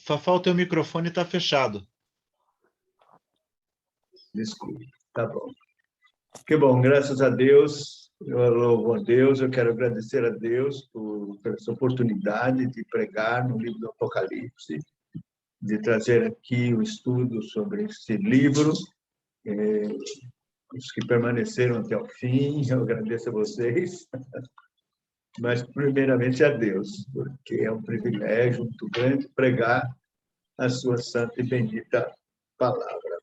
Fafá, o teu microfone está fechado. Desculpe, tá bom. Que bom, graças a Deus, eu louvo a Deus, eu quero agradecer a Deus por essa oportunidade de pregar no livro do Apocalipse, de trazer aqui o estudo sobre esse livro. Os que permaneceram até o fim, eu agradeço a vocês, mas primeiramente a Deus, porque é um privilégio muito grande pregar a sua santa e bendita palavra.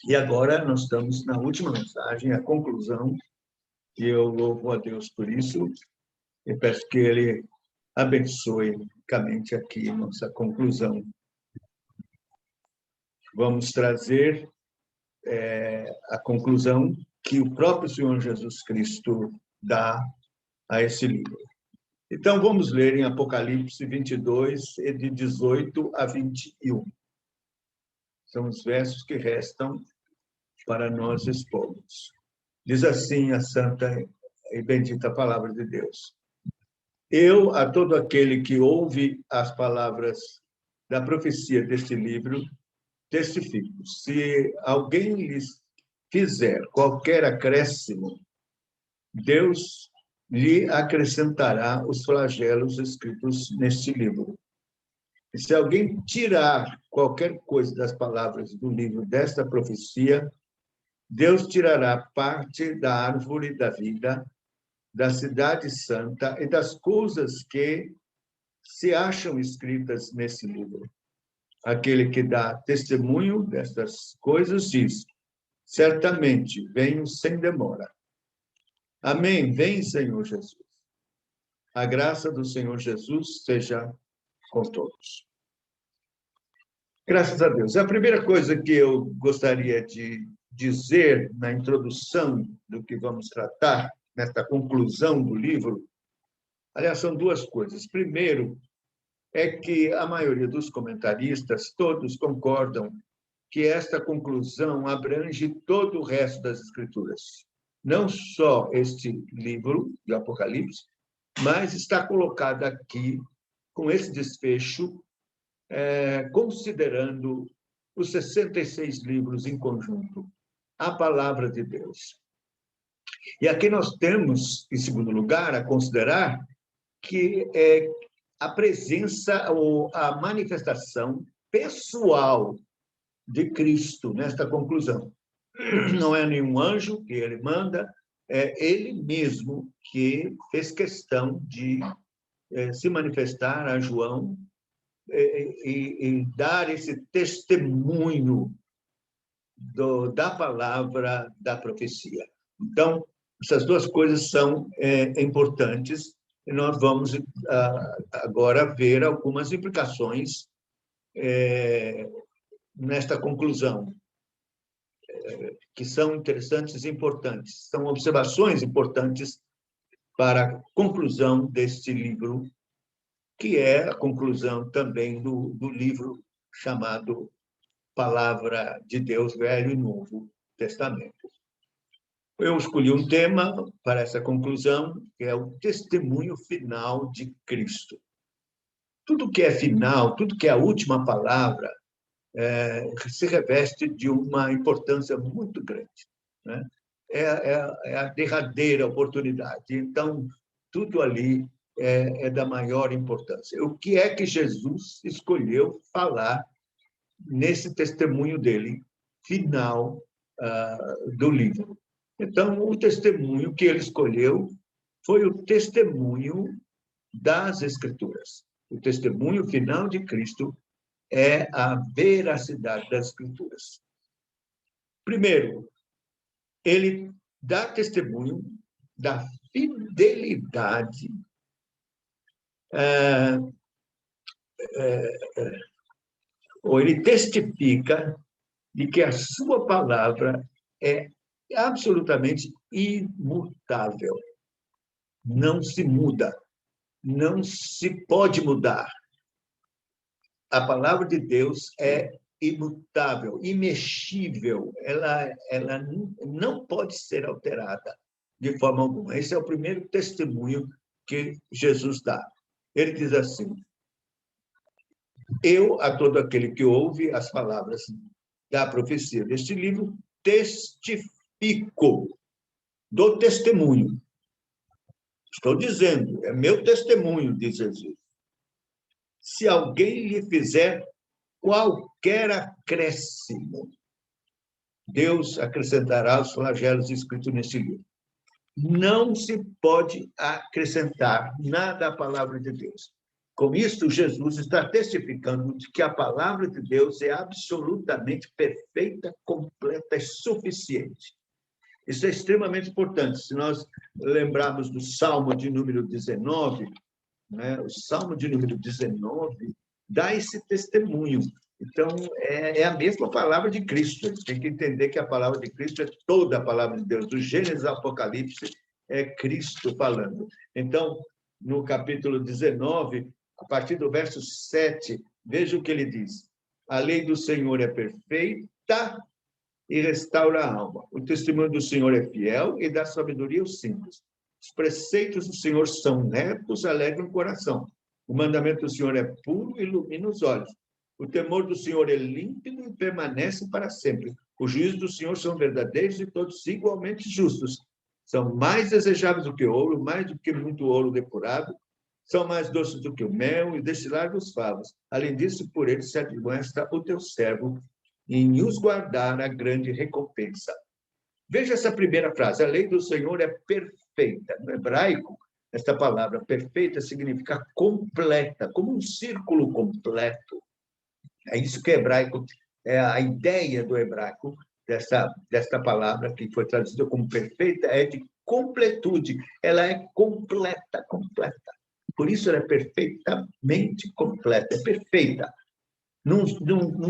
E agora nós estamos na última mensagem, a conclusão, e eu louvo a Deus por isso, e peço que Ele abençoe ricamente aqui nossa conclusão. Vamos trazer a conclusão que o próprio Senhor Jesus Cristo dá a esse livro. Então, vamos ler em Apocalipse 22, de 18 a 21. São os versos que restam para nós expormos. Diz assim a santa e bendita palavra de Deus. Eu, a todo aquele que ouve as palavras da profecia deste livro, testifico. Se alguém lhes fizer qualquer acréscimo, Deus lhe acrescentará os flagelos escritos neste livro. E se alguém tirar qualquer coisa das palavras do livro desta profecia, Deus tirará parte da árvore da vida, da cidade santa e das coisas que se acham escritas nesse livro. Aquele que dá testemunho destas coisas diz: certamente venho sem demora. Amém. Vem, Senhor Jesus. A graça do Senhor Jesus seja com todos. Graças a Deus. A primeira coisa que eu gostaria de dizer na introdução do que vamos tratar, nesta conclusão do livro, aliás, são duas coisas. Primeiro, é que a maioria dos comentaristas, todos concordam que esta conclusão abrange todo o resto das Escrituras. Não só este livro de Apocalipse, mas está colocada aqui, com esse desfecho, considerando os 66 livros em conjunto, a palavra de Deus. E aqui nós temos, em segundo lugar, a considerar que a presença ou a manifestação pessoal de Cristo nesta conclusão. Não é nenhum anjo que ele manda, é ele mesmo que fez questão de se manifestar a João e dar esse testemunho da palavra da profecia. Então, essas duas coisas são importantes e nós vamos agora ver algumas implicações nesta conclusão, que são interessantes e importantes. São observações importantes para a conclusão deste livro, que é a conclusão também do livro chamado Palavra de Deus, Velho e Novo Testamento. Eu escolhi um tema para essa conclusão, que é o testemunho final de Cristo. Tudo que é final, tudo que é a última palavra, se reveste de uma importância muito grande, né? É a derradeira oportunidade. Então, tudo ali é da maior importância. O que é que Jesus escolheu falar nesse testemunho dele, final do livro? Então, o testemunho que ele escolheu foi o testemunho das Escrituras. O testemunho final de Cristo é a veracidade das Escrituras. Primeiro, ele dá testemunho da fidelidade ou ele testifica de que a sua palavra é absolutamente imutável. Não se muda, não se pode mudar. A palavra de Deus é imutável, imexível, ela não pode ser alterada de forma alguma. Esse é o primeiro testemunho que Jesus dá. Ele diz assim: Eu, a todo aquele que ouve as palavras da profecia deste livro, testifico, dou testemunho. Estou dizendo, é meu testemunho, diz Jesus. Se alguém lhe fizer qualquer acréscimo, Deus acrescentará os flagelos escritos neste livro. Não se pode acrescentar nada à palavra de Deus. Com isto, Jesus está testificando de que a palavra de Deus é absolutamente perfeita, completa e suficiente. Isso é extremamente importante. Se nós lembrarmos do Salmo de número 19, né, o Salmo de número 19 dá esse testemunho. Então, é a mesma palavra de Cristo. A gente tem que entender que a palavra de Cristo é toda a palavra de Deus. Do Gênesis ao Apocalipse, é Cristo falando. Então, no capítulo 19, a partir do verso 7, veja o que ele diz. A lei do Senhor é perfeita e restaura a alma. O testemunho do Senhor é fiel e dá sabedoria aos simples. Os preceitos do Senhor são retos, alegram o coração. O mandamento do Senhor é puro e ilumina os olhos. O temor do Senhor é límpido e permanece para sempre. Os juízos do Senhor são verdadeiros e todos igualmente justos. São mais desejáveis do que ouro, mais do que muito ouro depurado. São mais doces do que o mel e destilar dos favos. Além disso, por eles se admoesta o teu servo em os guardar a grande recompensa. Veja essa primeira frase. A lei do Senhor é perfeita. No hebraico, esta palavra perfeita significa completa, como um círculo completo. É isso que é hebraico, é a ideia do hebraico, desta palavra que foi traduzida como perfeita, é de completude. Ela é completa, completa. Por isso ela é perfeitamente completa, é perfeita. Não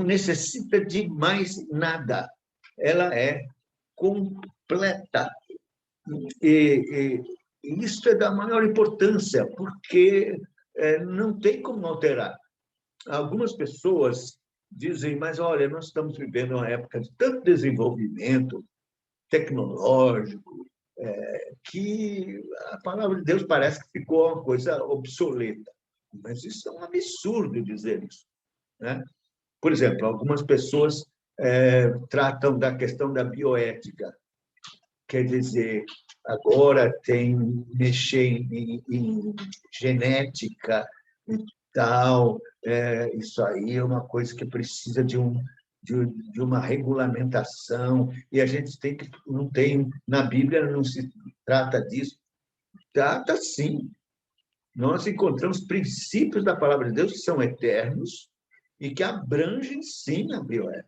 necessita de mais nada. Ela é completa. E isso é da maior importância, porque não tem como alterar. Algumas pessoas dizem, mas olha, nós estamos vivendo uma época de tanto desenvolvimento tecnológico, que a palavra de Deus parece que ficou uma coisa obsoleta. Mas isso é um absurdo dizer isso, né? Por exemplo, algumas pessoas tratam da questão da bioética. Quer dizer, agora tem mexer em genética e tal. Isso aí é uma coisa que precisa de uma regulamentação, e a gente não tem, na Bíblia não se trata disso. Trata sim. Nós encontramos princípios da palavra de Deus que são eternos e que abrangem, sim, a bioética.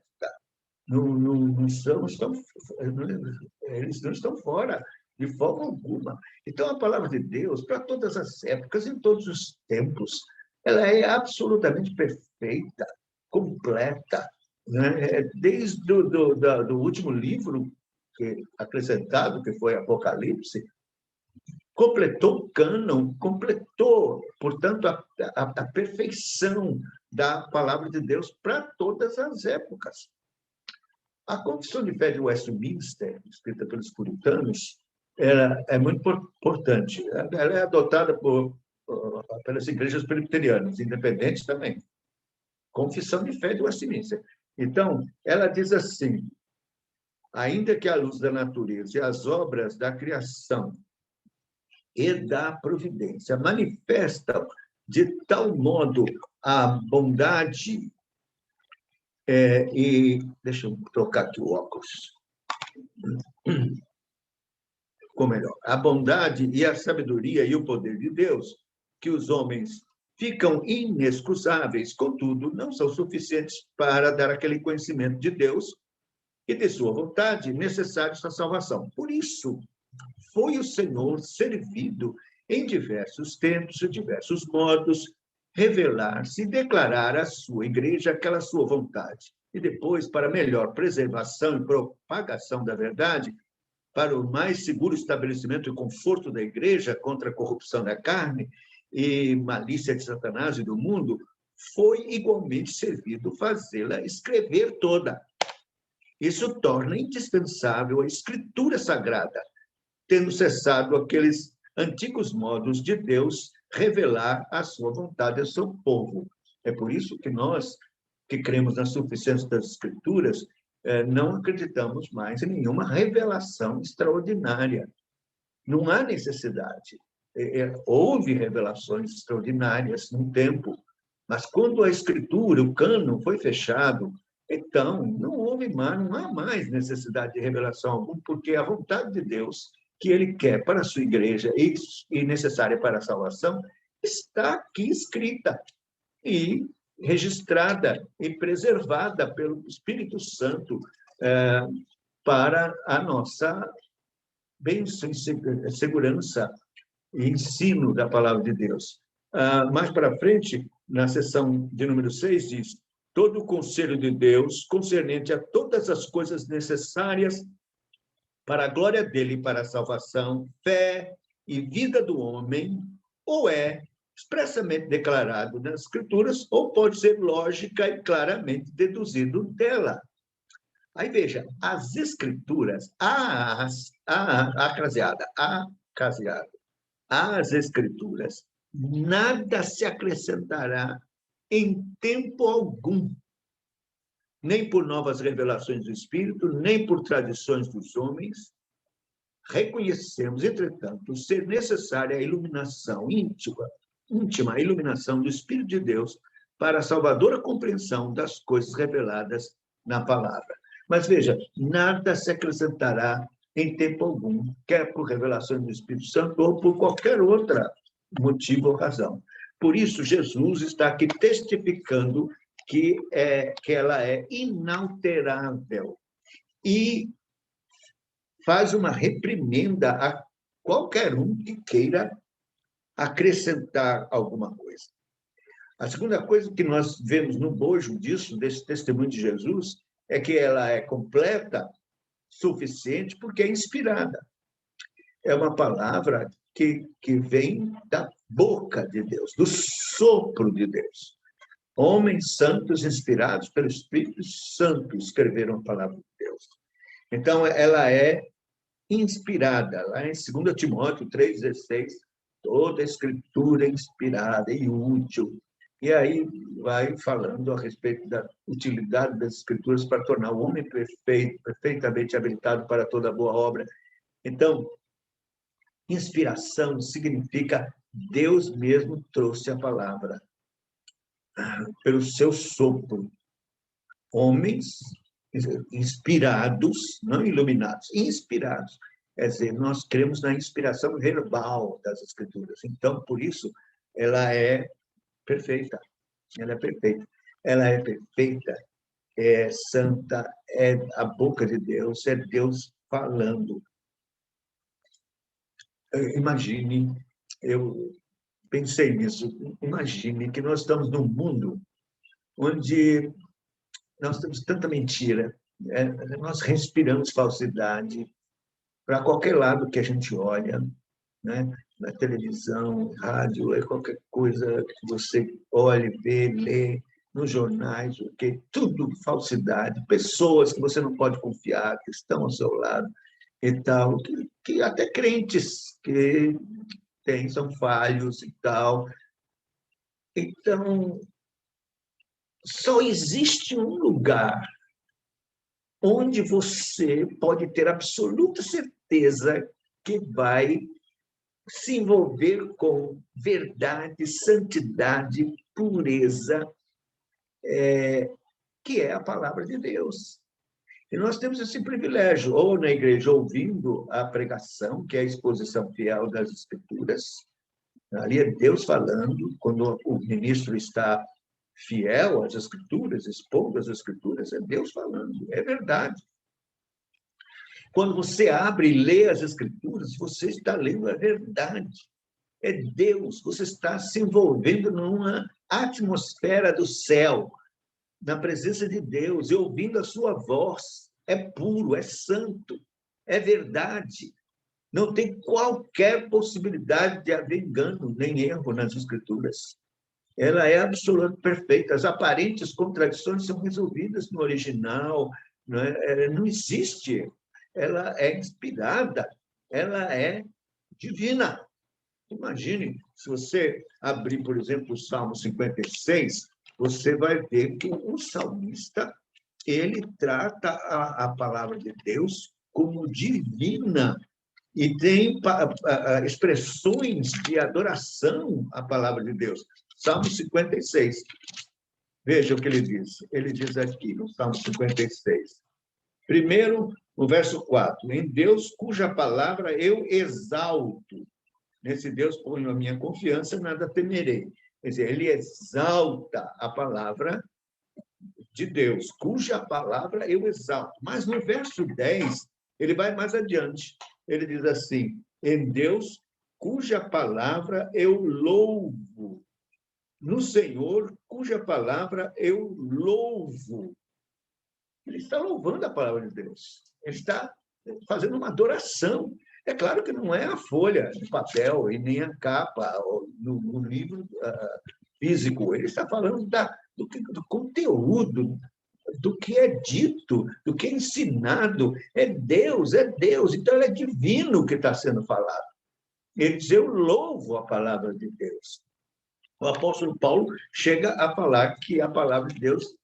Eles não estão fora, de forma alguma. Então, a palavra de Deus, para todas as épocas, em todos os tempos, ela é absolutamente perfeita, completa, né? Desde do último livro acrescentado, que foi Apocalipse, completou o cânon, completou, portanto, a perfeição da palavra de Deus para todas as épocas. A Confissão de Fé de Westminster, escrita pelos puritanos, ela é muito importante. Ela é adotada pelas igrejas presbiterianas, independentes também. Confissão de Fé de Westminster. Então, ela diz assim: ainda que a luz da natureza e as obras da criação e da providência manifestam de tal modo a bondade e deixa eu trocar aqui o óculos. Ficou melhor. A bondade e a sabedoria e o poder de Deus, que os homens ficam inexcusáveis, contudo, não são suficientes para dar aquele conhecimento de Deus e de sua vontade necessários à salvação. Por isso, foi o Senhor servido em diversos tempos e diversos modos revelar-se e declarar à sua igreja aquela sua vontade. E depois, para melhor preservação e propagação da verdade, para o mais seguro estabelecimento e conforto da igreja contra a corrupção da carne e malícia de Satanás e do mundo, foi igualmente servido fazê-la escrever toda. Isso torna indispensável a escritura sagrada, tendo cessado aqueles antigos modos de Deus revelar a sua vontade ao seu povo. É por isso que nós, que cremos na suficiência das Escrituras, não acreditamos mais em nenhuma revelação extraordinária. Não há necessidade. Houve revelações extraordinárias no tempo, mas quando a Escritura, o cânon, foi fechado, então não há mais necessidade de revelação alguma, porque a vontade de Deus, que Ele quer para a sua igreja e necessária para a salvação, está aqui escrita e registrada e preservada pelo Espírito Santo para a nossa bênção e segurança e ensino da palavra de Deus. Mais para frente, na seção de número 6, diz: todo o conselho de Deus concernente a todas as coisas necessárias para a glória dele e para a salvação, fé e vida do homem, ou é expressamente declarado nas Escrituras, ou pode ser lógica e claramente deduzido dela. Aí veja, as Escrituras, as Escrituras, nada se acrescentará em tempo algum, nem por novas revelações do Espírito, nem por tradições dos homens. Reconhecemos, entretanto, ser necessária a iluminação íntima, a iluminação do Espírito de Deus para a salvadora compreensão das coisas reveladas na palavra. Mas veja, nada se acrescentará em tempo algum, quer por revelação do Espírito Santo ou por qualquer outro motivo ou razão. Por isso, Jesus está aqui testificando que ela é inalterável e faz uma reprimenda a qualquer um que queira acrescentar alguma coisa. A segunda coisa que nós vemos no bojo disso, desse testemunho de Jesus, é que ela é completa, suficiente, porque é inspirada. É uma palavra que vem da boca de Deus, do sopro de Deus. Homens santos inspirados pelo Espírito Santo escreveram a palavra de Deus. Então, ela é inspirada. Lá em 2 Timóteo 3,16, toda a Escritura é inspirada e útil. E aí vai falando a respeito da utilidade das Escrituras para tornar o homem perfeito, perfeitamente habilitado para toda boa obra. Então, inspiração significa Deus mesmo trouxe a palavra pelo seu sopro. Homens inspirados, não iluminados, inspirados. Quer dizer, nós cremos na inspiração verbal das Escrituras. Então, por isso, ela é perfeita. Ela é perfeita. Ela é perfeita, é santa, é a boca de Deus, é Deus falando. Imagine, eu pensei nisso, imagine que nós estamos num mundo onde nós temos tanta mentira, nós respiramos falsidade para qualquer lado que a gente olha, né? Na televisão, rádio, qualquer coisa que você olhe, vê, lê, nos jornais, porque tudo falsidade, pessoas que você não pode confiar, que estão ao seu lado e tal, que até crentes que são falhos e tal. Então, só existe um lugar onde você pode ter absoluta certeza que vai se envolver com verdade, santidade, pureza, que é a palavra de Deus. E nós temos esse privilégio, ou na igreja ouvindo a pregação, que é a exposição fiel das Escrituras, ali é Deus falando, quando o ministro está fiel às Escrituras, expondo as Escrituras, é Deus falando, é verdade. Quando você abre e lê as Escrituras, você está lendo a verdade. É Deus, você está se envolvendo numa atmosfera do céu, na presença de Deus, e ouvindo a sua voz. É puro, é santo, é verdade. Não tem qualquer possibilidade de haver engano, nem erro nas Escrituras. Ela é absolutamente perfeita. As aparentes contradições são resolvidas no original, não existe. Ela é inspirada, ela é divina. Imagine, se você abrir, por exemplo, o Salmo 56, você vai ver que o salmista ele trata a palavra de Deus como divina e tem expressões de adoração à palavra de Deus. Salmo 56. Veja o que ele diz. Ele diz aqui, no Salmo 56. Primeiro, no verso 4. Em Deus, cuja palavra eu exalto. Nesse Deus ponho a minha confiança, nada temerei. Quer dizer, ele exalta a palavra de Deus, cuja palavra eu exalto. Mas no verso 10, ele vai mais adiante. Ele diz assim: em Deus, cuja palavra eu louvo. No Senhor, cuja palavra eu louvo. Ele está louvando a palavra de Deus. Ele está fazendo uma adoração. É claro que não é a folha de papel e nem a capa no livro físico. Ele está falando do conteúdo, do que é dito, do que é ensinado. É Deus. Então, é divino o que está sendo falado. Ele diz: eu louvo a palavra de Deus. O apóstolo Paulo chega a falar que a palavra de Deus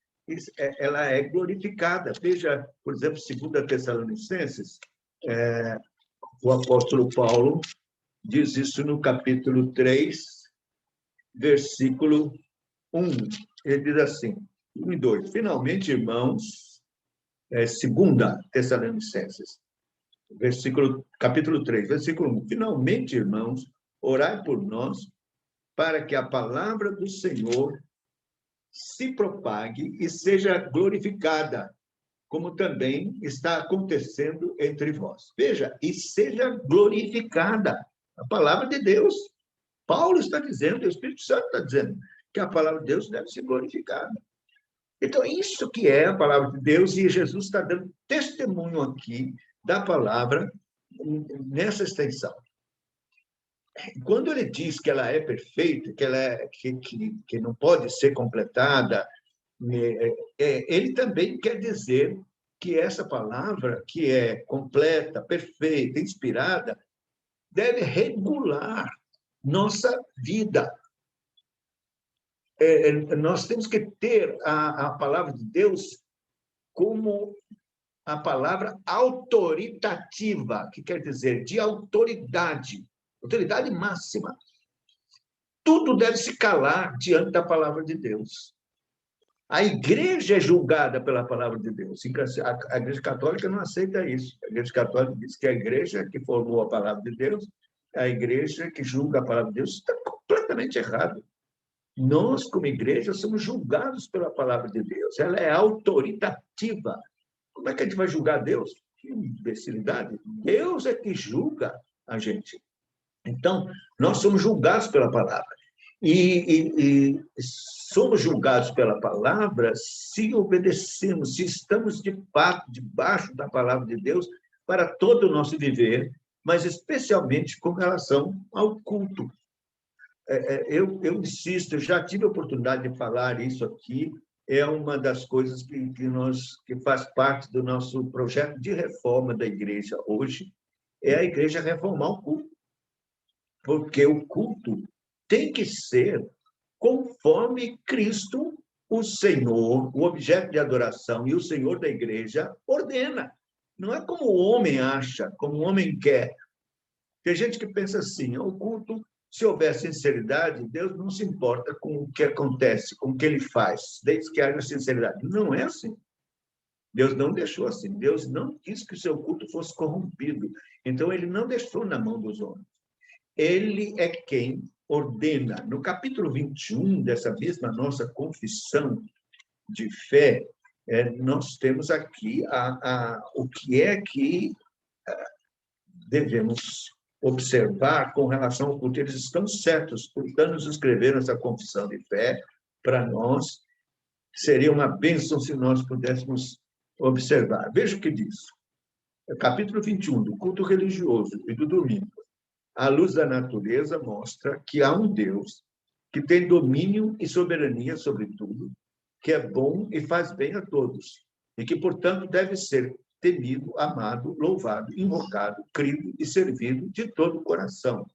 ela é glorificada. Veja, por exemplo, 2 Tessalonicenses, o apóstolo Paulo diz isso no capítulo 3, versículo 1. Ele diz assim, 1 e 2. Finalmente, irmãos, 2 Tessalonicenses, capítulo 3, versículo 1. Finalmente, irmãos, orai por nós, para que a palavra do Senhor se propague e seja glorificada, como também está acontecendo entre vós. Veja, e seja glorificada a palavra de Deus. Paulo está dizendo, o Espírito Santo está dizendo, que a palavra de Deus deve ser glorificada. Então, isso que é a palavra de Deus, e Jesus está dando testemunho aqui da palavra nessa extensão. Quando ele diz que ela é perfeita, que não pode ser completada, ele também quer dizer que essa palavra, que é completa, perfeita, inspirada, deve regular nossa vida. Nós temos que ter a palavra de Deus como a palavra autoritativa, que quer dizer de autoridade máxima. Tudo deve se calar diante da palavra de Deus. A igreja é julgada pela palavra de Deus. A igreja católica não aceita isso. A igreja católica diz que a igreja que formou a palavra de Deus, a igreja que julga a palavra de Deus, está completamente errado. Nós, como igreja, somos julgados pela palavra de Deus. Ela é autoritativa. Como é que a gente vai julgar Deus? Que imbecilidade. Deus é que julga a gente. Então, nós somos julgados pela palavra. E somos julgados pela palavra se obedecemos, se estamos de fato debaixo da palavra de Deus para todo o nosso viver, mas especialmente com relação ao culto. Eu insisto, eu já tive a oportunidade de falar isso aqui, é uma das coisas que faz parte do nosso projeto de reforma da igreja hoje, é a igreja reformar o culto. Porque o culto tem que ser conforme Cristo, o Senhor, o objeto de adoração e o Senhor da igreja ordena. Não é como o homem acha, como o homem quer. Tem gente que pensa assim, o culto, se houver sinceridade, Deus não se importa com o que acontece, com o que ele faz, desde que haja sinceridade. Não é assim. Deus não deixou assim. Deus não quis que o seu culto fosse corrompido. Então, ele não deixou na mão dos homens. Ele é quem ordena. No capítulo 21 dessa mesma nossa confissão de fé, nós temos aqui o que é que devemos observar com relação ao culto. Eles estão certos, portanto, nos escreveram essa confissão de fé para nós. Seria uma bênção se nós pudéssemos observar. Veja o que diz. Capítulo 21, do culto religioso e do domingo. A luz da natureza mostra que há um Deus que tem domínio e soberania sobre tudo, que é bom e faz bem a todos, e que, portanto, deve ser temido, amado, louvado, invocado, crido e servido de todo o coração,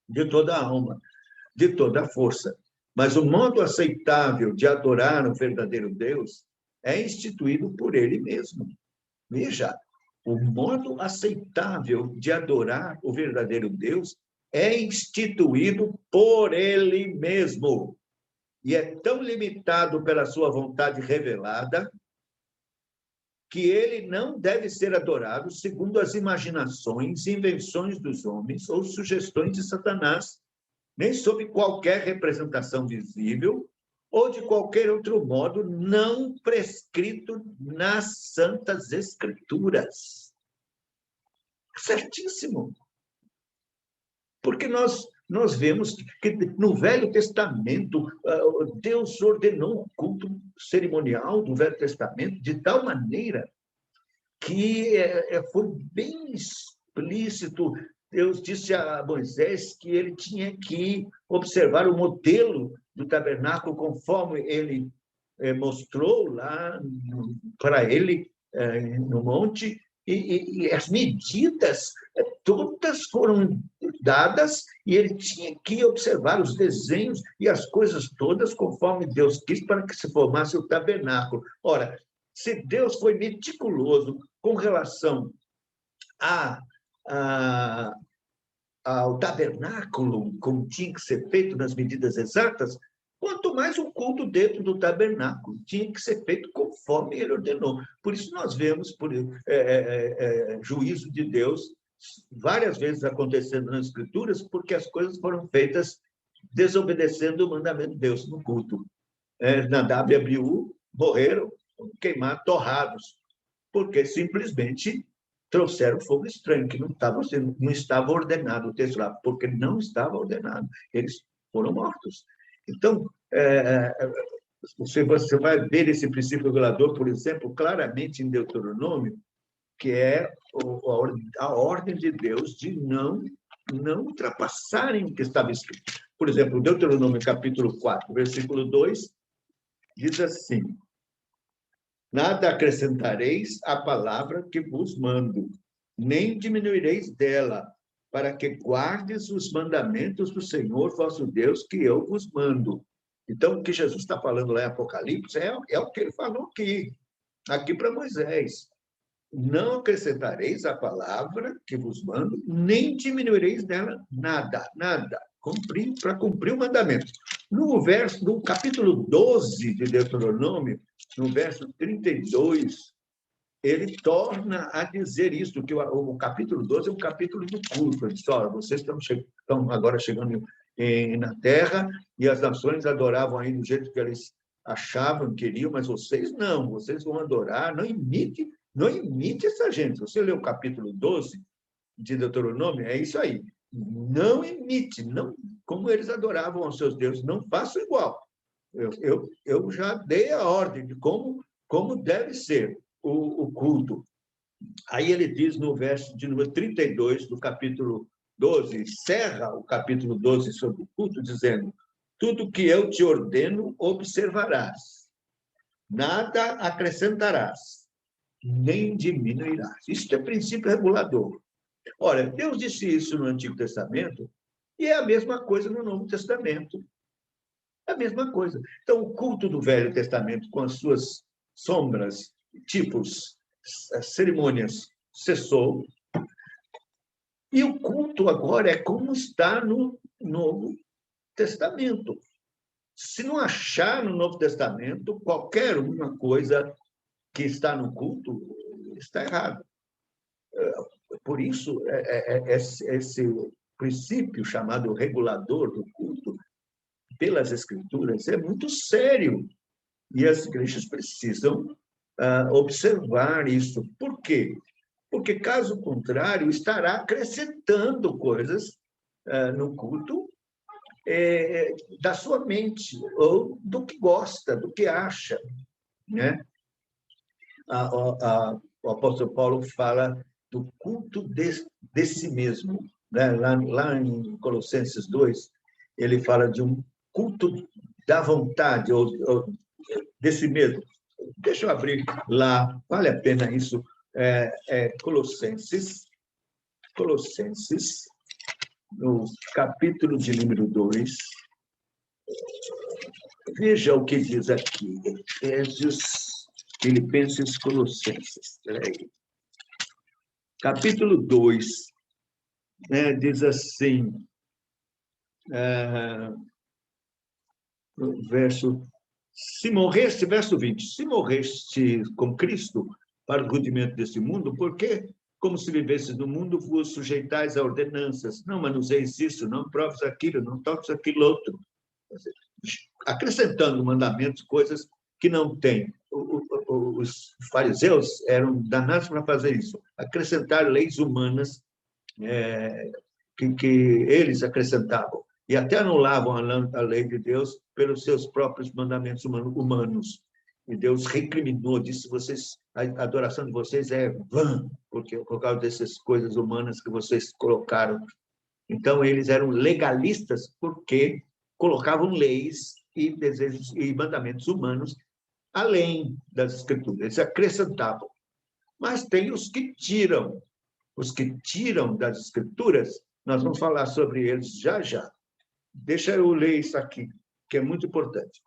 de toda a alma, de toda a força. Mas o modo aceitável de adorar o verdadeiro Deus é instituído por ele mesmo. Veja, o modo aceitável de adorar o verdadeiro Deus é instituído por ele mesmo. E é tão limitado pela sua vontade revelada que ele não deve ser adorado segundo as imaginações, invenções dos homens ou sugestões de Satanás, nem sob qualquer representação visível ou de qualquer outro modo não prescrito nas Santas Escrituras. Certíssimo. Porque nós vemos que no Velho Testamento, Deus ordenou o culto cerimonial do Velho Testamento de tal maneira que foi bem explícito. Deus disse a Moisés que ele tinha que observar o modelo do tabernáculo conforme ele mostrou lá para ele no monte, e as medidas todas foram dadas e ele tinha que observar os desenhos e as coisas todas conforme Deus quis para que se formasse o tabernáculo. Ora, se Deus foi meticuloso com relação ao tabernáculo, como tinha que ser feito nas medidas exatas, quanto mais um culto dentro do tabernáculo tinha que ser feito conforme ele ordenou. Por isso nós vemos juízo de Deus várias vezes acontecendo nas Escrituras, porque as coisas foram feitas desobedecendo o mandamento de Deus no culto. Nadab e Abiú morreram queimados, torrados, porque simplesmente trouxeram fogo estranho, que não estava ordenado, o texto lá, porque não estava ordenado. Eles foram mortos. Então, você vai ver esse princípio regulador, por exemplo, claramente em Deuteronômio, que é a ordem de Deus de não ultrapassarem o que estava escrito. Por exemplo, Deuteronômio capítulo 4, versículo 2, diz assim: nada acrescentareis à palavra que vos mando, nem diminuireis dela, para que guardes os mandamentos do Senhor vosso Deus, que eu vos mando. Então, o que Jesus está falando lá em Apocalipse é o que ele falou aqui para Moisés. Não acrescentareis a palavra que vos mando, nem diminuireis dela nada, para cumprir o mandamento. No capítulo 12 de Deuteronômio, no verso 32, ele torna a dizer isso, que o capítulo 12 é um capítulo do culto. Ele diz: olha, vocês estão agora chegando na terra e as nações adoravam aí do jeito que eles achavam, queriam, mas vocês não, vocês vão adorar, não imite essa gente. Você lê o capítulo 12 de Deuteronômio, é isso aí. Não imite, não, como eles adoravam aos seus deuses, não façam igual. Eu já dei a ordem de como deve ser o culto. Aí ele diz no verso de número 32 do capítulo 12, encerra o capítulo 12 sobre o culto, dizendo: tudo que eu te ordeno observarás, nada acrescentarás, nem diminuirás. Isso é princípio regulador. Ora, Deus disse isso no Antigo Testamento e é a mesma coisa no Novo Testamento. É a mesma coisa. Então, o culto do Velho Testamento, com as suas sombras, tipos, cerimônias, cessou. E o culto agora é como está no Novo Testamento. Se não achar no Novo Testamento qualquer uma coisa que está no culto, está errado. Por isso, esse princípio chamado regulador do culto, pelas Escrituras, é muito sério. E as igrejas precisam observar isso. Por quê? Porque, caso contrário, estará acrescentando coisas no culto da sua mente, ou do que gosta, do que acha. Né? O apóstolo Paulo fala do culto de si mesmo. Né? Lá em Colossenses 2, ele fala de um culto da vontade, ou de si mesmo. Deixa eu abrir lá, vale a pena isso. Colossenses, no capítulo de número 2, Veja o que diz aqui, Efésios, Filipenses, Colossenses. Peraí. Capítulo 2, né, diz assim, verso 20, se morreste com Cristo para o rudimento desse mundo, por que, como se vivesses no mundo, vos sujeitais a ordenanças? Não manuseis isso, não proves aquilo, não toques aquilo outro. Acrescentando mandamentos, coisas que não tem. Os fariseus eram danados para fazer isso, acrescentar leis humanas que eles acrescentavam, e até anulavam a lei de Deus pelos seus próprios mandamentos humanos. E Deus recriminou, disse: a adoração de vocês é vã, por causa dessas coisas humanas que vocês colocaram. Então, eles eram legalistas porque colocavam leis e desejos e mandamentos humanos além das Escrituras. Eles acrescentavam. Mas tem os que tiram. Os que tiram das Escrituras, nós vamos falar sobre eles já já. Deixa eu ler isso aqui, que é muito importante.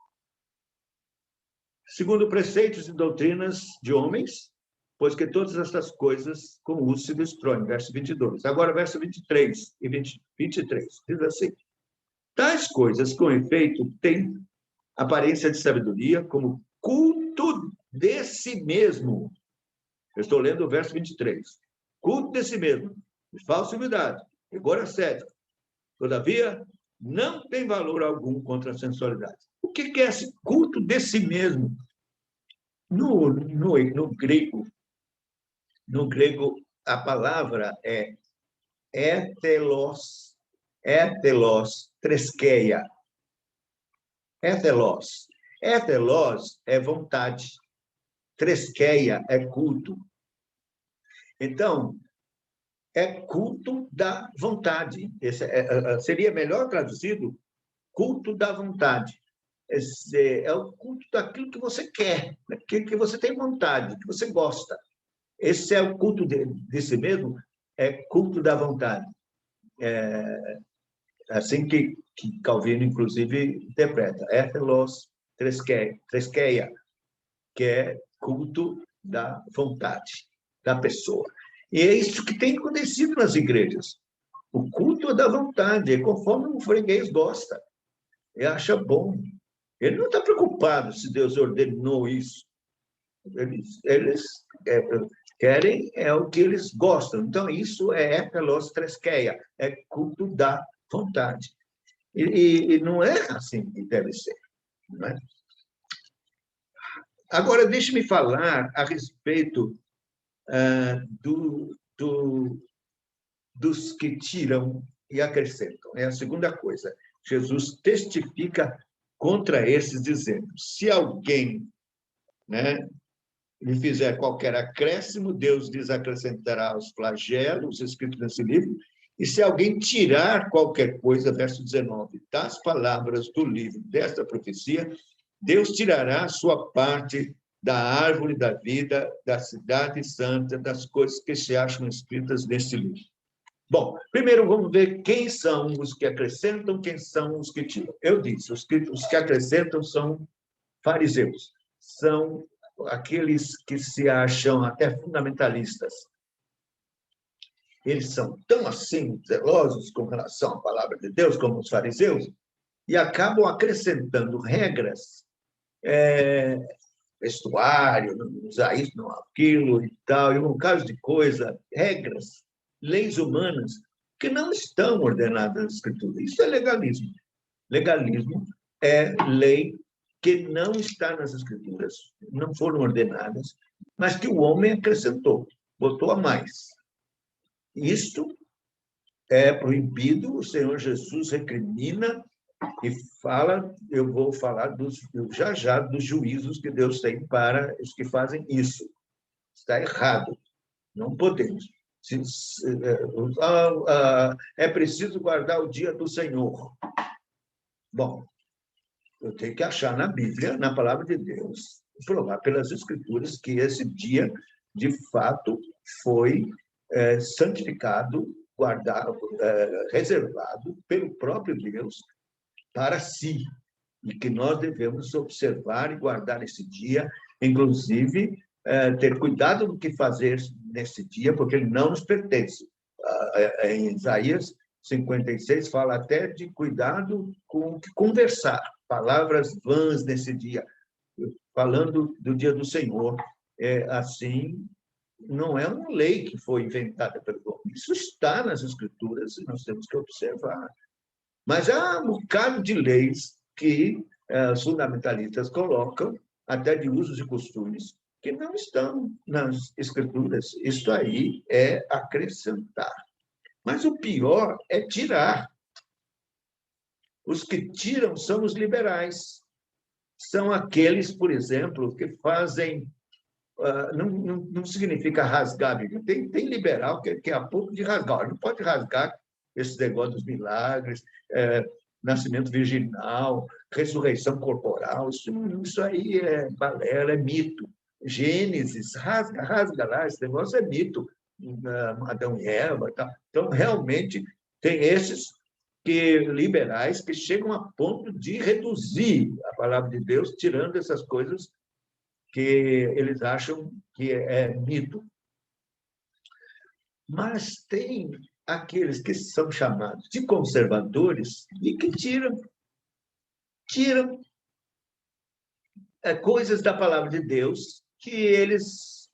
Segundo preceitos e doutrinas de homens, pois que todas essas coisas com uso se destroem. Verso 22. Agora, verso 23 e 23. Diz assim: tais coisas, com efeito, têm aparência de sabedoria, como culto de si mesmo. Eu estou lendo o verso 23. Culto de si mesmo, de falsa humildade, rigor ascético. Todavia, não tem valor algum contra a sensualidade. O que é esse culto de si mesmo? No grego, a palavra é ételos, treskeia. Ételos. Ételos é vontade. Treskeia é culto. Então, é culto da vontade. Seria melhor traduzido culto da vontade. É o culto daquilo que você quer, daquilo que você tem vontade, que você gosta. Esse é o culto de si mesmo, é culto da vontade. É assim que Calvino, inclusive, interpreta. Ételos treskeia, que é culto da vontade da pessoa. E é isso que tem acontecido nas igrejas. O culto é da vontade, é conforme o freguês gosta. Ele acha bom. Ele não está preocupado se Deus ordenou isso. Eles querem o que eles gostam. Então, isso é ételos treskeia, é culto da vontade. E não é assim que deve ser. Não é? Agora, deixe-me falar a respeito dos que tiram e acrescentam. É a segunda coisa. Jesus testifica contra esses, dizendo: se alguém, né, lhe fizer qualquer acréscimo, Deus lhes acrescentará os flagelos escritos nesse livro, e se alguém tirar qualquer coisa, verso 19, das palavras do livro desta profecia, Deus tirará a sua parte da árvore da vida, da cidade santa, das coisas que se acham escritas neste livro. Bom, primeiro vamos ver quem são os que acrescentam, quem são os que tiram. Eu disse, os que acrescentam são fariseus, são aqueles que se acham até fundamentalistas. Eles são tão assim zelosos com relação à palavra de Deus como os fariseus e acabam acrescentando regras, vestuário, não usar isso, não aquilo e tal, e um caso de coisa, regras, leis humanas que não estão ordenadas na Escritura. Isso é legalismo. Legalismo é lei que não está nas Escrituras, não foram ordenadas, mas que o homem acrescentou, botou a mais. Isto é proibido, o Senhor Jesus recrimina e fala, eu vou falar já já dos juízos que Deus tem para os que fazem isso. Está errado, não podemos. É preciso guardar o dia do Senhor. Bom, eu tenho que achar na Bíblia, na palavra de Deus, provar pelas Escrituras que esse dia, de fato, foi santificado, guardado, reservado pelo próprio Deus para si. e que nós devemos observar e guardar esse dia, inclusive ter cuidado do que fazer nesse dia, porque ele não nos pertence. Em Isaías 56 fala até de cuidado com o que conversar, palavras vãs nesse dia, falando do dia do Senhor. Assim, não é uma lei que foi inventada pelo homem. Isso está nas Escrituras e nós temos que observar. Mas há um bocado de leis que os fundamentalistas colocam, até de usos e costumes, que não estão nas Escrituras. Isso aí é acrescentar. Mas o pior é tirar. Os que tiram são os liberais. São aqueles, por exemplo, que fazem... Não significa rasgar a Bíblia. Tem liberal que é a ponto de rasgar. Não pode rasgar esse negócio dos milagres, nascimento virginal, ressurreição corporal. Isso aí é balela, é mito. Gênesis, rasga lá, esse negócio é mito. Adão e Eva. Tá? Então, realmente, tem esses liberais que chegam a ponto de reduzir a palavra de Deus, tirando essas coisas que eles acham que é mito. Mas tem aqueles que são chamados de conservadores e que tiram coisas da palavra de Deus, que eles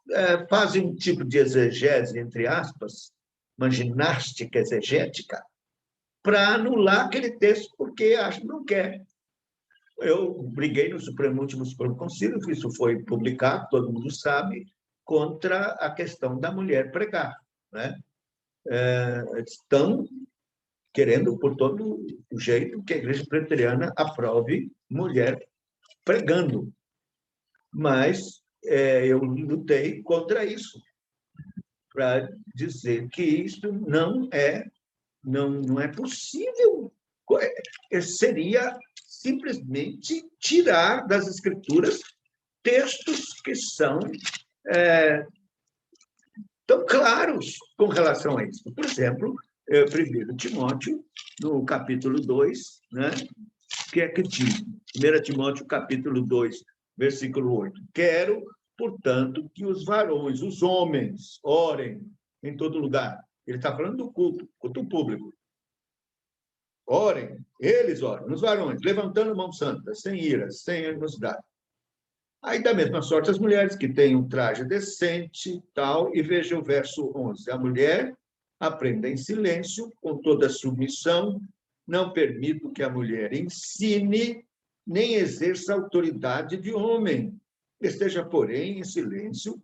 fazem um tipo de exegese, entre aspas, uma ginástica exegética, para anular aquele texto porque acha que não quer. Eu briguei no último Supremo Concílio, que isso foi publicado, todo mundo sabe, contra a questão da mulher pregar. Né? Estão querendo, por todo o jeito, que a Igreja Presbiteriana aprove mulher pregando. Mas eu lutei contra isso, para dizer que isso não é possível. Seria simplesmente tirar das Escrituras textos que são tão claros com relação a isso. Por exemplo, 1 Timóteo, no capítulo 2, né, que é que diz? 1 Timóteo, capítulo 2, versículo 8. Quero, portanto, que os varões, os homens, orem em todo lugar. Ele está falando do culto público. Orem, eles oram, os varões, levantando mão santa, sem ira, sem animosidade. Aí, da mesma sorte, as mulheres que têm um traje decente, tal, e veja o verso 11. A mulher aprenda em silêncio, com toda submissão, não permito que a mulher ensine, nem exerça autoridade de homem. Esteja, porém, em silêncio.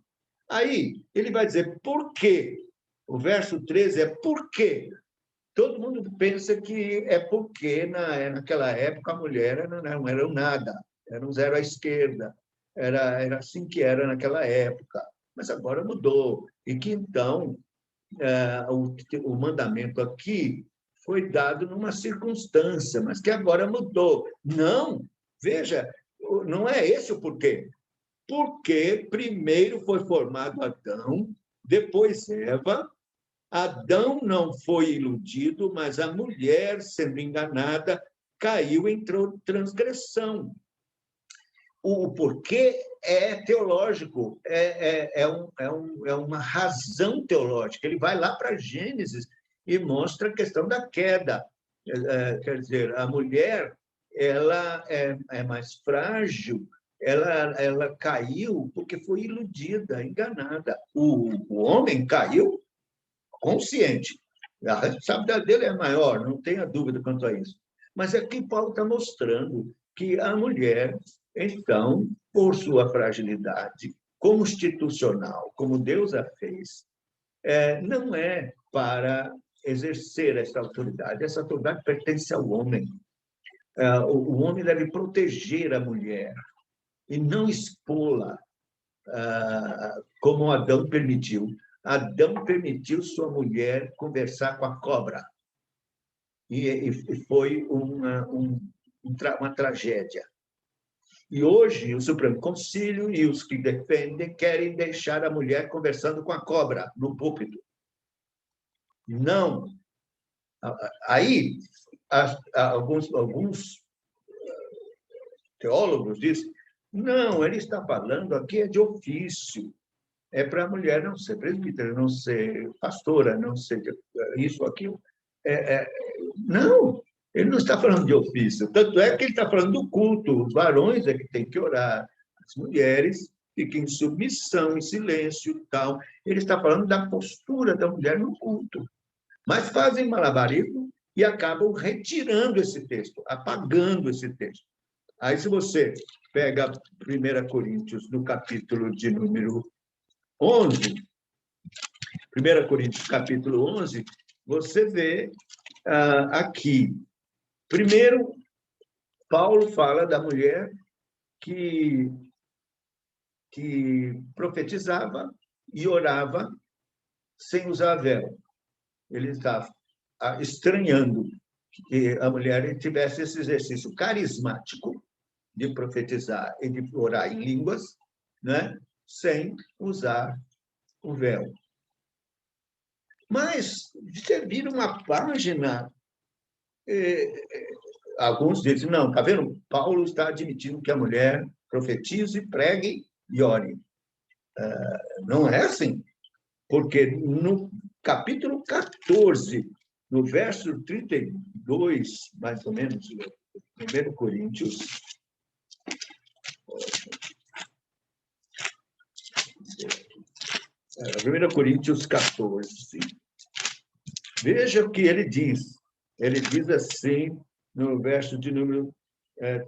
Aí, ele vai dizer por quê. O verso 13 é por quê. Todo mundo pensa que é porque, naquela época, a mulher não era nada, era um zero à esquerda. Era assim que era naquela época, mas agora mudou. E que, então, o mandamento aqui foi dado numa circunstância, mas que agora mudou. Não, veja, não é esse o porquê. Porque primeiro foi formado Adão, depois Eva. Adão não foi iludido, mas a mulher, sendo enganada, caiu em transgressão. O porquê é teológico, é uma razão teológica. Ele vai lá para Gênesis e mostra a questão da queda. Quer dizer, a mulher ela é mais frágil, ela caiu porque foi iludida, enganada. O homem caiu consciente. A responsabilidade dele é maior, não tenha dúvida quanto a isso. Mas aqui Paulo está mostrando que a mulher, então, por sua fragilidade constitucional, como Deus a fez, não é para exercer essa autoridade. Essa autoridade pertence ao homem. O homem deve proteger a mulher e não expô-la, como Adão permitiu. Adão permitiu sua mulher conversar com a cobra. E foi uma tragédia. E hoje o Supremo Concílio e os que defendem querem deixar a mulher conversando com a cobra no púlpito. Não. Aí, alguns teólogos dizem, não, ele está falando aqui é de ofício. É para a mulher não ser presbítera, não ser pastora, não ser isso, aquilo. Não, ele não está falando de ofício. Tanto é que ele está falando do culto. Os varões é que têm que orar. As mulheres fiquem em submissão, em silêncio e tal. Ele está falando da postura da mulher no culto. Mas fazem malabarismo e acabam retirando esse texto, apagando esse texto. Aí, se você pega 1 Coríntios, no capítulo de número 11, 1 Coríntios, capítulo 11, você vê aqui. Primeiro, Paulo fala da mulher que profetizava e orava sem usar véu. Ele está estranhando que a mulher tivesse esse exercício carismático de profetizar e de orar em línguas, né, sem usar o véu. Mas, você vira uma página, alguns dizem, não, está vendo? Paulo está admitindo que a mulher profetize, pregue e ore. Não é assim, porque no capítulo 14, no verso 32, mais ou menos, 1 Coríntios, 1 Coríntios 14. Veja o que ele diz. Ele diz assim, no verso de número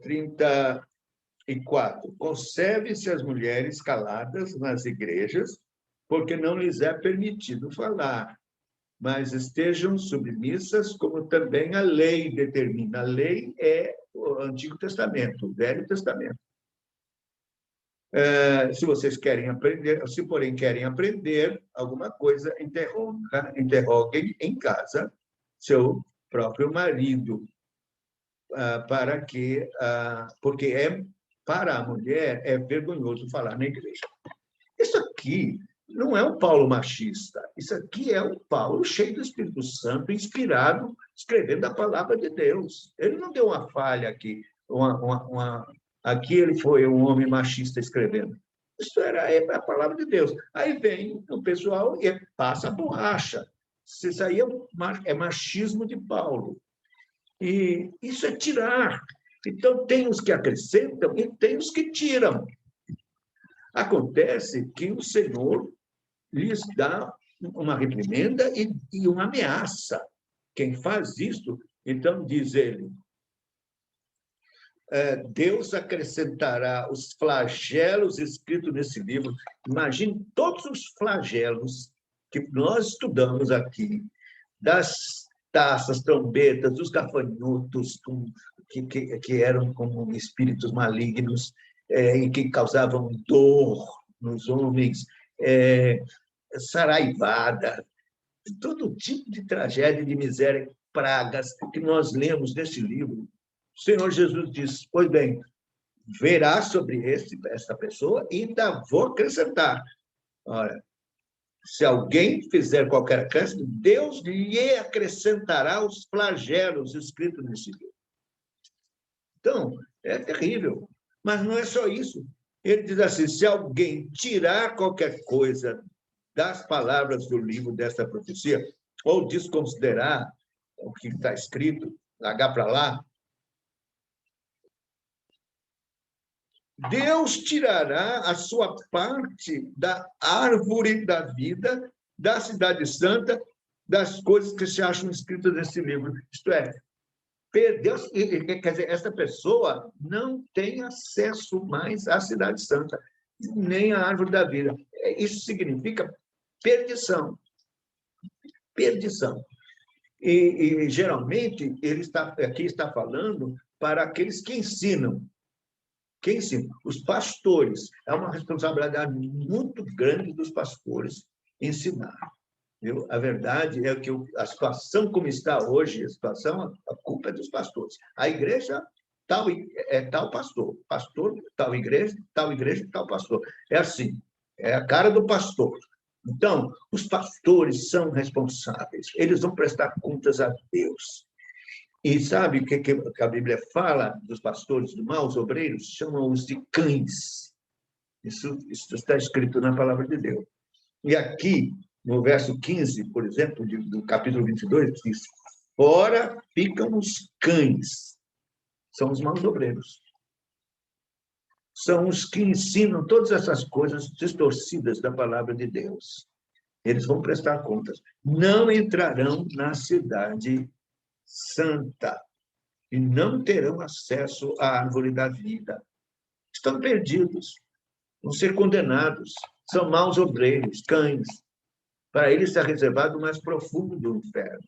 34. Conserve-se as mulheres caladas nas igrejas, porque não lhes é permitido falar, mas estejam submissas, como também a lei determina. A lei é o Antigo Testamento, o Velho Testamento. Se vocês querem aprender, se porém querem aprender alguma coisa, interroguem em casa seu próprio marido, para que, porque para a mulher é vergonhoso falar na igreja. Isso aqui não é um Paulo machista, isso aqui é um Paulo cheio do Espírito Santo, inspirado, escrevendo a palavra de Deus. Ele não deu uma falha aqui, aqui ele foi um homem machista escrevendo. Isso era a palavra de Deus. Aí vem o pessoal e passa a borracha. Isso aí é machismo de Paulo. E isso é tirar. Então, tem os que acrescentam e tem os que tiram. Acontece que o Senhor lhes dá uma reprimenda e uma ameaça. Quem faz isso, então, diz ele, Deus acrescentará os flagelos escritos nesse livro. Imagine todos os flagelos que nós estudamos aqui, das taças, trombetas, dos gafanhotos, que eram como espíritos malignos e que causavam dor nos homens, saraivada, todo tipo de tragédia, de miséria, pragas que nós lemos nesse livro. O Senhor Jesus diz, pois bem, verá sobre essa pessoa e ainda vou acrescentar. Olha, se alguém fizer qualquer acréscimo, Deus lhe acrescentará os flagelos escritos nesse livro. Então, é terrível. Mas não é só isso. Ele diz assim, se alguém tirar qualquer coisa das palavras do livro dessa profecia, ou desconsiderar o que está escrito, largar para lá, Deus tirará a sua parte da árvore da vida, da cidade santa, das coisas que se acham escritas nesse livro. Isto é, Deus, quer dizer, essa pessoa não tem acesso mais à cidade santa, nem à árvore da vida. Isso significa perdição. Perdição. E geralmente, ele aqui está falando para aqueles que ensinam. Quem ensina? Os pastores. É uma responsabilidade muito grande dos pastores ensinar. Viu? A verdade é que a situação como está hoje, a culpa é dos pastores. A igreja, tal pastor. Pastor, tal igreja, tal pastor. É assim, é a cara do pastor. Então, os pastores são responsáveis. Eles vão prestar contas a Deus. E sabe o que a Bíblia fala dos pastores do mal, os obreiros? Chamam-os de cães. Isso está escrito na palavra de Deus. E aqui, no verso 15, por exemplo, do capítulo 22, diz: fora ficam os cães. São os maus obreiros. São os que ensinam todas essas coisas distorcidas da palavra de Deus. Eles vão prestar contas. Não entrarão na cidade santa e não terão acesso à árvore da vida. Estão perdidos, vão ser condenados. São maus obreiros, cães. Para eles está reservado o mais profundo do inferno.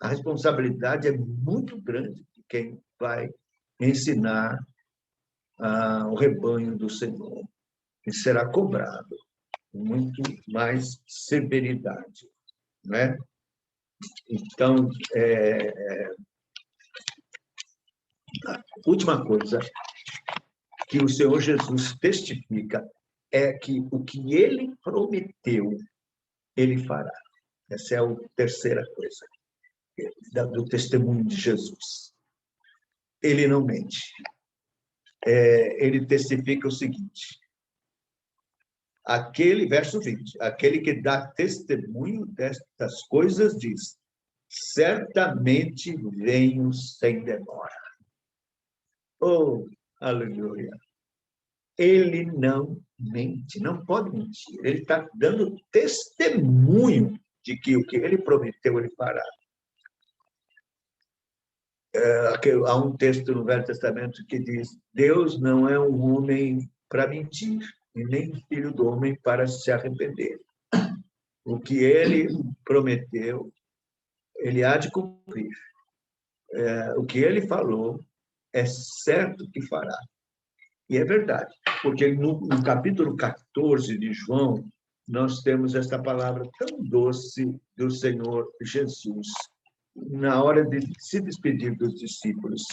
A responsabilidade é muito grande de quem vai ensinar o rebanho do Senhor. E será cobrado com muito mais severidade, né? Então, a última coisa que o Senhor Jesus testifica é que o que ele prometeu, ele fará. Essa é a terceira coisa do testemunho de Jesus. Ele não mente. Ele testifica o seguinte: verso 20, aquele que dá testemunho destas coisas diz: certamente venho sem demora. Oh, aleluia! Ele não mente, não pode mentir. Ele está dando testemunho de que o que ele prometeu, ele fará. Há um texto no Velho Testamento que diz: Deus não é um homem para mentir, e nem filho do homem para se arrepender. O que ele prometeu, ele há de cumprir. O que ele falou, é certo que fará. E é verdade, porque no capítulo 14 de João, nós temos esta palavra tão doce do Senhor Jesus. Na hora de se despedir dos discípulos,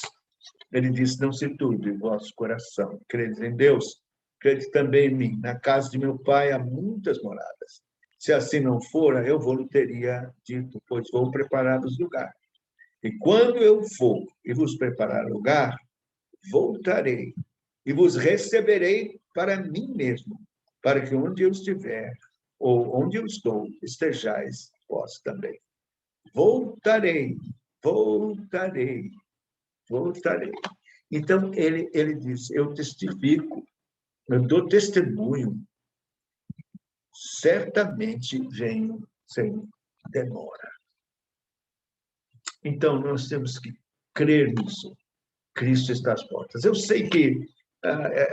ele diz: não se turbe o vosso coração, credes em Deus, crede também em mim. Na casa de meu pai há muitas moradas. Se assim não fora, eu vos teria dito, pois vou preparar-vos lugar. E quando eu for e vos preparar lugar, voltarei e vos receberei para mim mesmo, para que onde eu estiver, ou onde eu estou, estejais vós também. Voltarei. Então, ele diz: eu testifico, eu dou testemunho, certamente venho sem demora. Então, nós temos que crer nisso. Cristo está às portas. Eu sei que,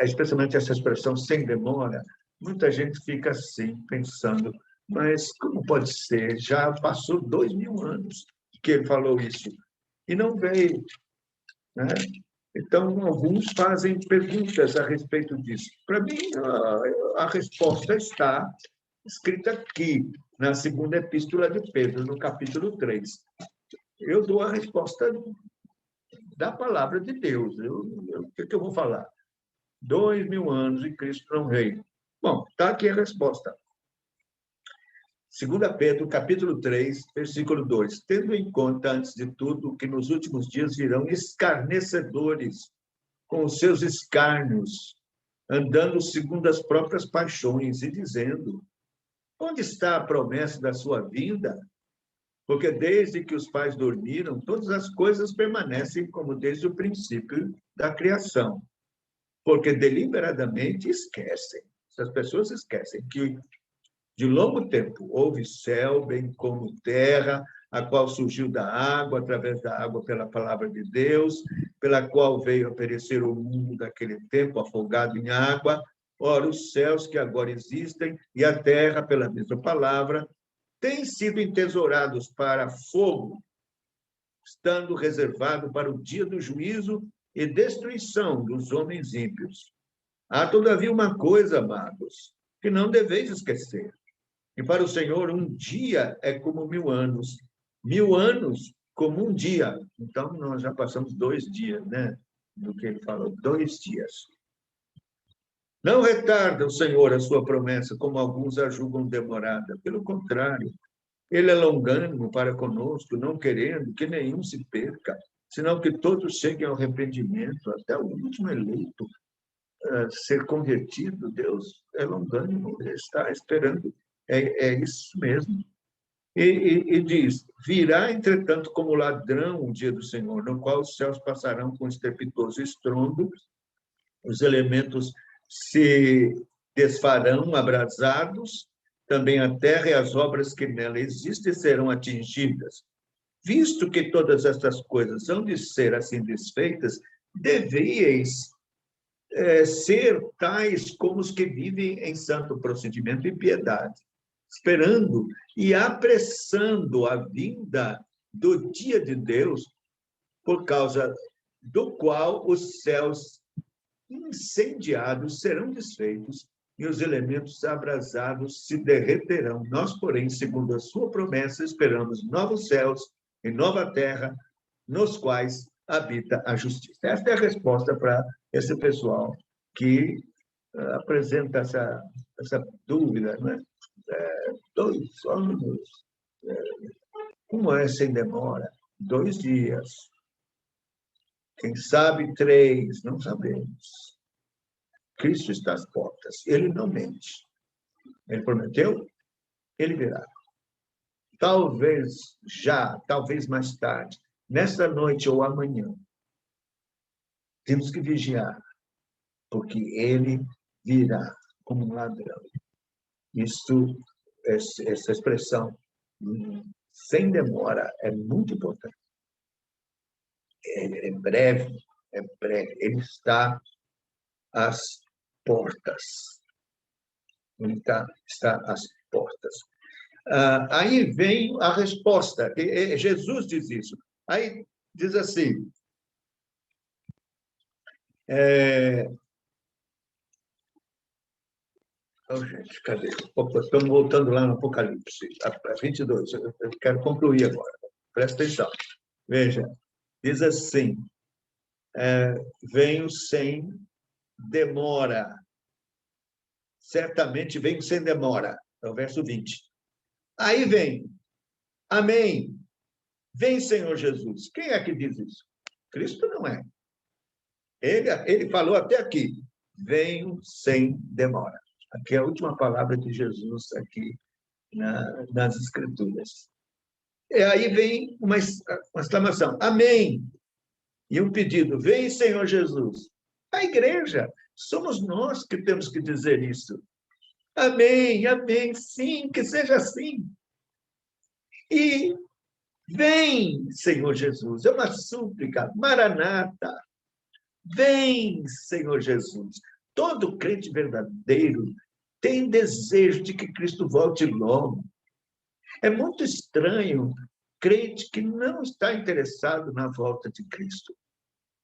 especialmente essa expressão sem demora, muita gente fica assim, pensando, mas como pode ser? Já passou 2000 anos que ele falou isso e não veio, né? Então, alguns fazem perguntas a respeito disso. Para mim, a resposta está escrita aqui, na segunda epístola de Pedro, no capítulo 3. Eu dou a resposta da palavra de Deus. O que eu vou falar? 2000 anos e Cristo não veio. Bom, está aqui a resposta. 2 Pedro, capítulo 3, versículo 2. Tendo em conta, antes de tudo, que nos últimos dias virão escarnecedores com os seus escárnios, andando segundo as próprias paixões e dizendo: onde está a promessa da sua vinda? Porque desde que os pais dormiram, todas as coisas permanecem como desde o princípio da criação. Porque deliberadamente esquecem, essas pessoas esquecem que de longo tempo houve céu, bem como terra, a qual surgiu da água, através da água pela palavra de Deus, pela qual veio a perecer o mundo daquele tempo, afogado em água. Ora, os céus que agora existem e a terra, pela mesma palavra, têm sido entesourados para fogo, estando reservado para o dia do juízo e destruição dos homens ímpios. Há, todavia, uma coisa, amados, que não deveis esquecer. E para o Senhor, um dia é como 1000 anos. 1000 anos como um dia. Então, nós já passamos 2 dias, né? Do que ele falou, 2 dias. Não retarda o Senhor a sua promessa, como alguns a julgam demorada. Pelo contrário, ele é longânimo para conosco, não querendo que nenhum se perca, senão que todos cheguem ao arrependimento, até o último eleito ser convertido. Deus é longânimo, ele está esperando. É isso mesmo. E diz: virá, entretanto, como ladrão o dia do Senhor, no qual os céus passarão com estrepitoso estrondo, os elementos se desfarão abrasados, também a terra e as obras que nela existem serão atingidas. Visto que todas estas coisas hão de ser assim desfeitas, deveis ser tais como os que vivem em santo procedimento e piedade, esperando e apressando a vinda do dia de Deus, por causa do qual os céus incendiados serão desfeitos e os elementos abrasados se derreterão. Nós, porém, segundo a sua promessa, esperamos novos céus e nova terra, nos quais habita a justiça. Esta é a resposta para esse pessoal que apresenta essa dúvida, né? 2 anos, como é sem demora? 2 dias. Quem sabe 3, não sabemos. Cristo está às portas, ele não mente. Ele prometeu, ele virá. Talvez já, talvez mais tarde, nesta noite ou amanhã, temos que vigiar, porque ele virá como um ladrão. Isso, essa expressão, sem demora, é muito importante. É breve, ele está às portas. Ele está às portas. Aí vem a resposta. Jesus diz isso. Aí diz assim, gente, cadê? Opa, estamos voltando lá no Apocalipse, a 22. Eu quero concluir agora. Presta atenção. Veja, diz assim, venho sem demora. Certamente venho sem demora. É o verso 20. Aí vem, amém. Vem, Senhor Jesus. Quem é que diz isso? Cristo não é. Ele falou até aqui, venho sem demora. Aqui é a última palavra de Jesus aqui nas Escrituras. E aí vem uma exclamação, amém. E um pedido, vem, Senhor Jesus. A igreja, somos nós que temos que dizer isso. Amém, amém, sim, que seja assim. E vem, Senhor Jesus, é uma súplica, Maranata. Vem, Senhor Jesus. Todo crente verdadeiro tem desejo de que Cristo volte logo. É muito estranho crente que não está interessado na volta de Cristo.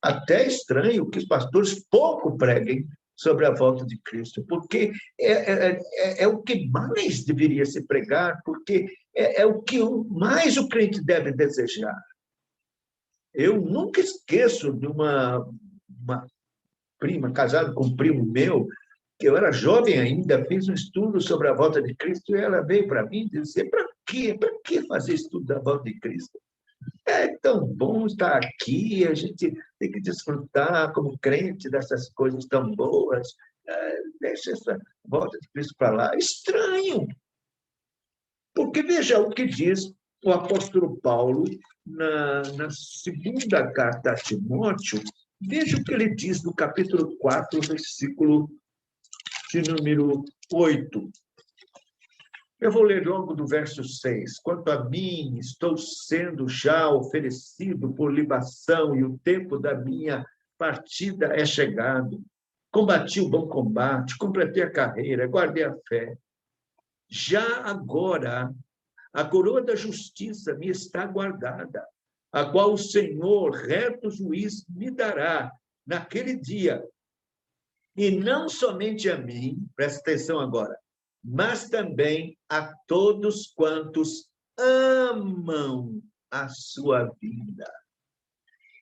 Até estranho que os pastores pouco preguem sobre a volta de Cristo, porque é o que mais deveria se pregar, porque é o que mais o crente deve desejar. Eu nunca esqueço de uma prima, casada com um primo meu, que eu era jovem ainda, fiz um estudo sobre a volta de Cristo, e ela veio para mim dizer, para que fazer estudo da volta de Cristo? É tão bom estar aqui, a gente tem que desfrutar como crente dessas coisas tão boas, deixa essa volta de Cristo para lá. Estranho! Porque veja o que diz o apóstolo Paulo na segunda carta a Timóteo, veja o que ele diz no capítulo 4, versículo de número 8. Eu vou ler logo do verso 6. Quanto a mim, estou sendo já oferecido por libação e o tempo da minha partida é chegado. Combati o bom combate, completei a carreira, guardei a fé. Já agora, a coroa da justiça me está guardada, a qual o Senhor, reto juiz, me dará naquele dia. E não somente a mim, presta atenção agora, mas também a todos quantos amam a sua vida.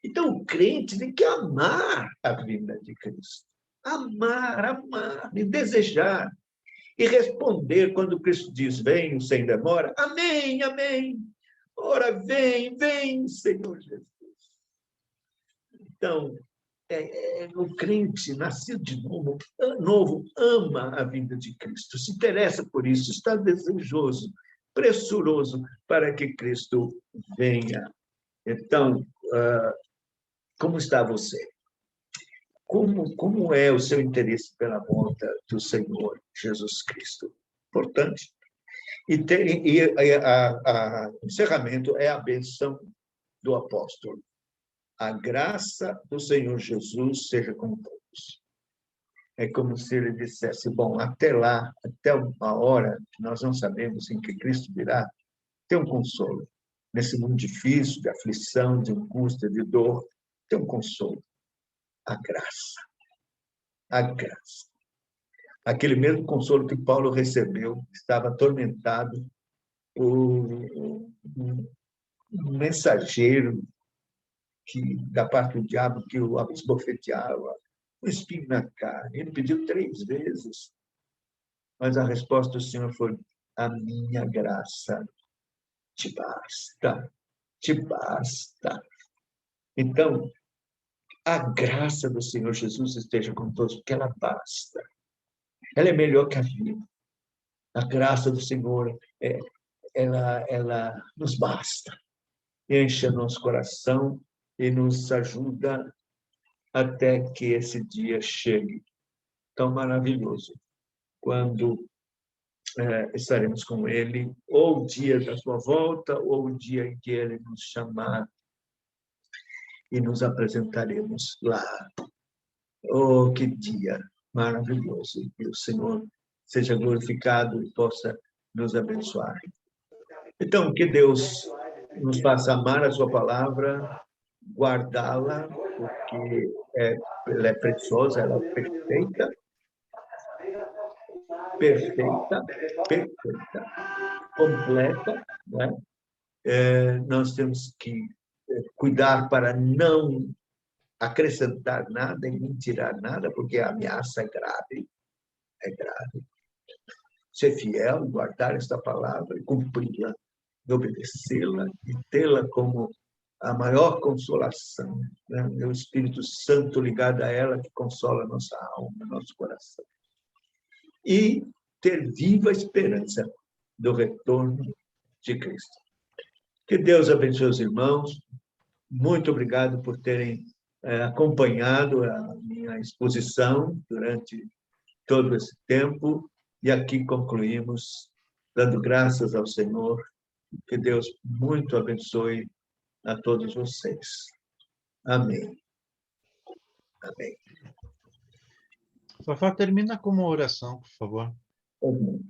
Então, o crente tem que amar a vinda de Cristo. Amar, e desejar. E responder quando Cristo diz, venho sem demora, amém, amém. Ora, vem, Senhor Jesus. Então, o crente, nascido de novo, ama a vinda de Cristo, se interessa por isso, está desejoso, pressuroso para que Cristo venha. Então, como está você? Como é o seu interesse pela volta do Senhor Jesus Cristo? Importante. E encerramento é a bênção do apóstolo. A graça do Senhor Jesus seja com todos. É como se ele dissesse, bom, até lá, até uma hora que nós não sabemos em que Cristo virá, tem um consolo. Nesse mundo difícil, de aflição, de angústia, de dor, tem um consolo. A graça. A graça. Aquele mesmo consolo que Paulo recebeu, estava atormentado por um mensageiro da parte do diabo que o esbofeteava, um espinho na carne. Ele pediu 3 vezes, mas a resposta do Senhor foi: a minha graça te basta, te basta. Então, a graça do Senhor Jesus esteja com todos, porque ela basta. Ela é melhor que a vida. A graça do Senhor, ela nos basta. Enche nosso coração e nos ajuda até que esse dia chegue. Tão maravilhoso, quando estaremos com Ele, ou o dia da sua volta, ou o dia em que Ele nos chamar e nos apresentaremos lá. Oh, que dia maravilhoso! Que o Senhor seja glorificado e possa nos abençoar. Então, que Deus nos faça amar a sua palavra, guardá-la, porque ela é preciosa, ela é perfeita, completa, né? Nós temos que cuidar para não acrescentar nada e nem tirar nada, porque a ameaça é grave, é grave. Ser fiel, guardar esta palavra e cumpri-la, e obedecê-la e tê-la como a maior consolação, né? O Espírito Santo ligado a ela que consola nossa alma, nosso coração. E ter viva esperança do retorno de Cristo. Que Deus abençoe os irmãos. Muito obrigado por terem acompanhado a minha exposição durante todo esse tempo. E aqui concluímos dando graças ao Senhor. Que Deus muito abençoe a todos vocês. Amém. Amém. Fafá, termina com uma oração, por favor. Amém.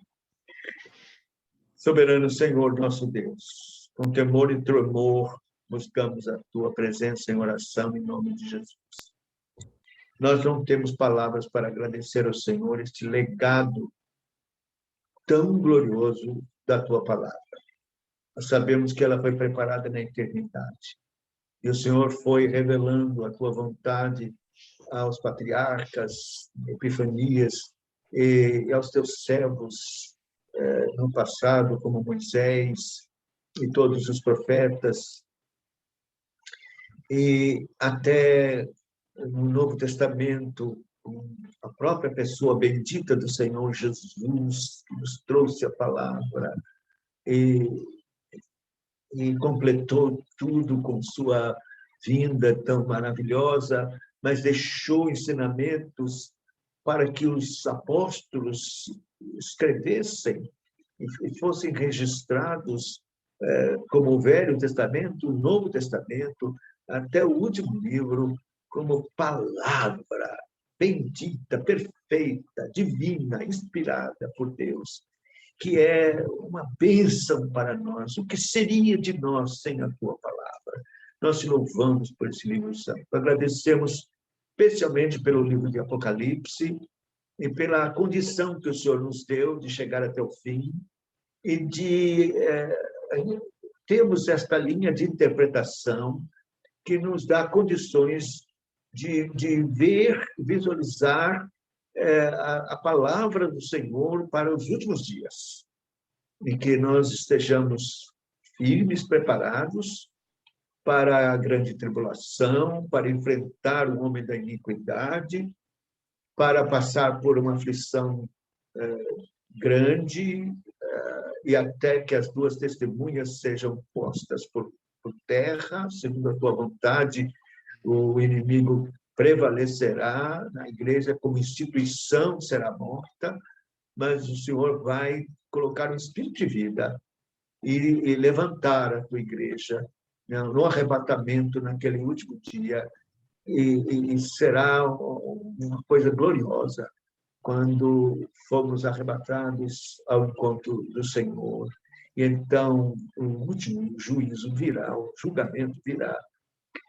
Soberano Senhor, nosso Deus, com temor e tremor, buscamos a tua presença em oração em nome de Jesus. Nós não temos palavras para agradecer ao Senhor este legado tão glorioso da tua palavra. Nós sabemos que ela foi preparada na eternidade. E o Senhor foi revelando a tua vontade aos patriarcas, Epifanias, e aos teus servos no passado, como Moisés e todos os profetas, e até no Novo Testamento, a própria pessoa bendita do Senhor Jesus, que nos trouxe a palavra e completou tudo com sua vinda tão maravilhosa, mas deixou ensinamentos para que os apóstolos escrevessem e fossem registrados como o Velho Testamento, o Novo Testamento, até o último livro, como palavra bendita, perfeita, divina, inspirada por Deus, que é uma bênção para nós. O que seria de nós sem a tua palavra? Nós te louvamos por esse livro santo. Agradecemos especialmente pelo livro de Apocalipse e pela condição que o Senhor nos deu de chegar até o fim e de termos esta linha de interpretação que nos dá condições de ver, visualizar a palavra do Senhor para os últimos dias. E que nós estejamos firmes, preparados para a grande tribulação, para enfrentar o homem da iniquidade, para passar por uma aflição grande, e até que as duas testemunhas sejam postas por terra, segundo a tua vontade, o inimigo prevalecerá, na igreja como instituição será morta, mas o Senhor vai colocar um espírito de vida e levantar a tua igreja, né, no arrebatamento naquele último dia, e será uma coisa gloriosa quando fomos arrebatados ao encontro do Senhor. E então o último juízo virá, o julgamento virá,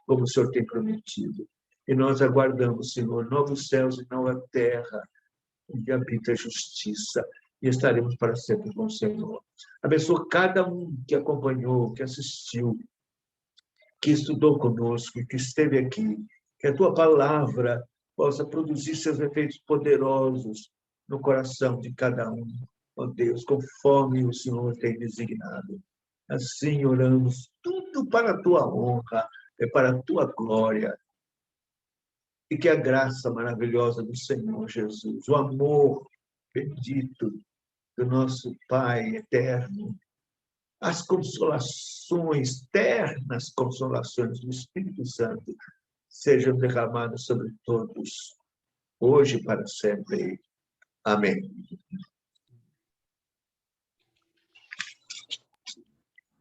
como o Senhor tem prometido. E nós aguardamos, Senhor, novos céus e nova terra, onde habita a justiça, e estaremos para sempre com o Senhor. Abençoa cada um que acompanhou, que assistiu, que estudou conosco, que esteve aqui, que a tua palavra possa produzir seus efeitos poderosos no coração de cada um, ó Deus, conforme o Senhor tem designado. Assim oramos, tudo para a tua honra e para a tua glória. E que a graça maravilhosa do Senhor Jesus, o amor bendito do nosso Pai eterno, as consolações, ternas consolações do Espírito Santo, sejam derramadas sobre todos, hoje e para sempre. Amém.